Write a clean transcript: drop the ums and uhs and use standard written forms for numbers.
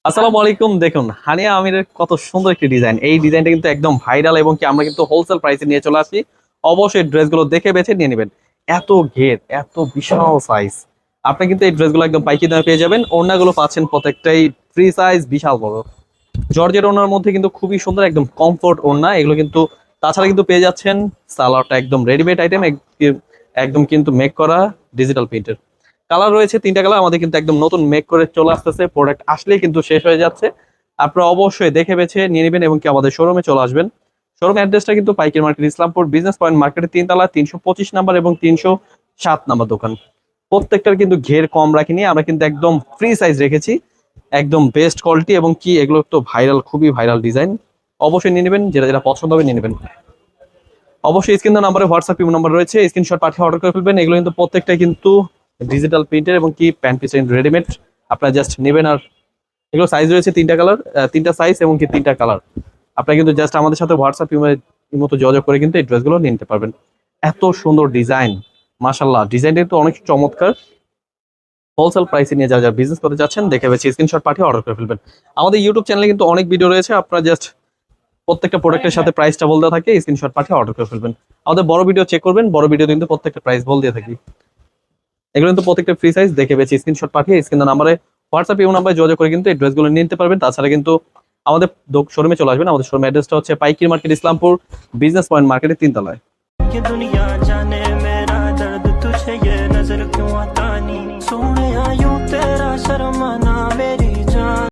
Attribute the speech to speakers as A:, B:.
A: আসসালামু আলাইকুম। দেখুন হানিয়া আমিরের কত সুন্দর একটি ডিজাইন। এই ডিজাইনটা কিন্তু একদম ভাইরাল এবং কি আমরা কিন্তু হোলসেল প্রাইসে নিয়ে চলে আসি। অবশ্যই ড্রেসগুলো দেখে বেছে নিয়ে নেবেন। এত ঘের, এত বিশাল সাইজ, আপনি কিন্তু এই ড্রেসগুলো একদম পাইকারি দামে পেয়ে যাবেন। ওড়নাগুলো পাচ্ছেন প্রত্যেকটাই ফ্রি সাইজ, বিশাল বড় জর্জের ওড়নার মধ্যে কিন্তু খুবই সুন্দর একদম কমফোর্ট ওড়না এগুলো কিন্তু। তাছাড়া কিন্তু পেয়ে যাচ্ছেন সালোয়ারটা একদম রেডিমেড আইটেম, একদম কিন্তু মেক করা ডিজিটাল প্রিন্টের। কালার রয়েছে তিনটা কালার, আমাদের কিন্তু একদম নতুন মেক করে চলে আসতেছে, প্রোডাক্ট আসলেই কিন্তু শেষ হয়ে যাচ্ছে। আপনারা অবশ্যই দেখে বেছে নিয়ে নেবেন এবং কি আমাদের শোরুমে চলে আসবেন। শোরুম অ্যাড্রেসটা কিন্তু পাইকারি মার্কেট, ইসলামপুর বিজনেস পয়েন্ট মার্কেটের 3 তলা 325 নাম্বার এবং 307 নাম্বার দোকান। প্রত্যেকটার কিন্তু ঘের কম রাখিনি, আমরা কিন্তু একদম ফ্রি সাইজ রেখেছি, একদম বেস্ট কোয়ালিটি এবং কি এগুলো তো ভাইরাল, খুবই ভাইরাল ডিজাইন। অবশ্যই নিয়ে নেবেন, যেটা যেটা পছন্দ হবে নিয়ে নেবেন। অবশ্যই স্ক্রিন নাম্বারে হোয়াটসঅ্যাপ ইমো নাম্বার রয়েছে, স্ক্রিনশট পাঠিয়ে অর্ডার করে ফেলবেন। এগুলো কিন্তু প্রত্যেকটা কিন্তু ডিজিটাল প্রিন্টের এবং কি প্যান্ট পিস রেডিমেড, আপনারা জাস্ট নেবেন। আর এগুলো সাইজ রয়েছে তিনটা কালার, তিনটা সাইজ এবং কি তিনটা কালার। আপনারা কিন্তু জাস্ট আমাদের সাথে হোয়াটসঅ্যাপ মতো যোগাযোগ করে কিন্তু এই ড্রেসগুলো নিয়ে নিতে পারবেন। এত সুন্দর ডিজাইন, মাশাল্লাহ, ডিজাইনটা কিন্তু অনেক চমৎকার। হোলসেল প্রাইসে নিয়ে যারা যারা বিজনেস করতে যাচ্ছেন দেখে বেছে স্ক্রিনশট পাঠিয়ে অর্ডার করে ফেলবেন। আমাদের ইউটিউব চ্যানেলে কিন্তু অনেক ভিডিও রয়েছে, আপনারা জাস্ট প্রত্যেকটা প্রোডাক্টের সাথে প্রাইসটা বলতে থাকে, স্ক্রিনশট পাঠিয়ে অর্ডার করে ফেলবেন। আমাদের বড় ভিডিও চেক করবেন, বড় ভিডিও কিন্তু প্রত্যেকটা প্রাইস বল দিয়ে থাকি। এগুলো কিন্তু প্রত্যেকটা ফ্রি সাইজ, দেখে বেছে স্ক্রিনশট পাঠিয়ে স্ক্রিন নাম্বারে হোয়াটসঅ্যাপ এই নাম্বারে যোগাযোগ করে কিন্তু এই ড্রেসগুলো নিয়ে নিতে পারবেন। তাছাড়া কিন্তু আমাদের শোরুমে চলে আসবেন। আমাদের শোরুম অ্যাড্রেসটা হচ্ছে পাইকারি মার্কেট, ইসলামপুর বিজনেস পয়েন্ট মার্কেটের 3 তলায়।
B: ये दुनिया जाने मेरा दर्द तुझे ये नजर क्यों आता नहीं सोने यूं तेरा शर्माना मेरी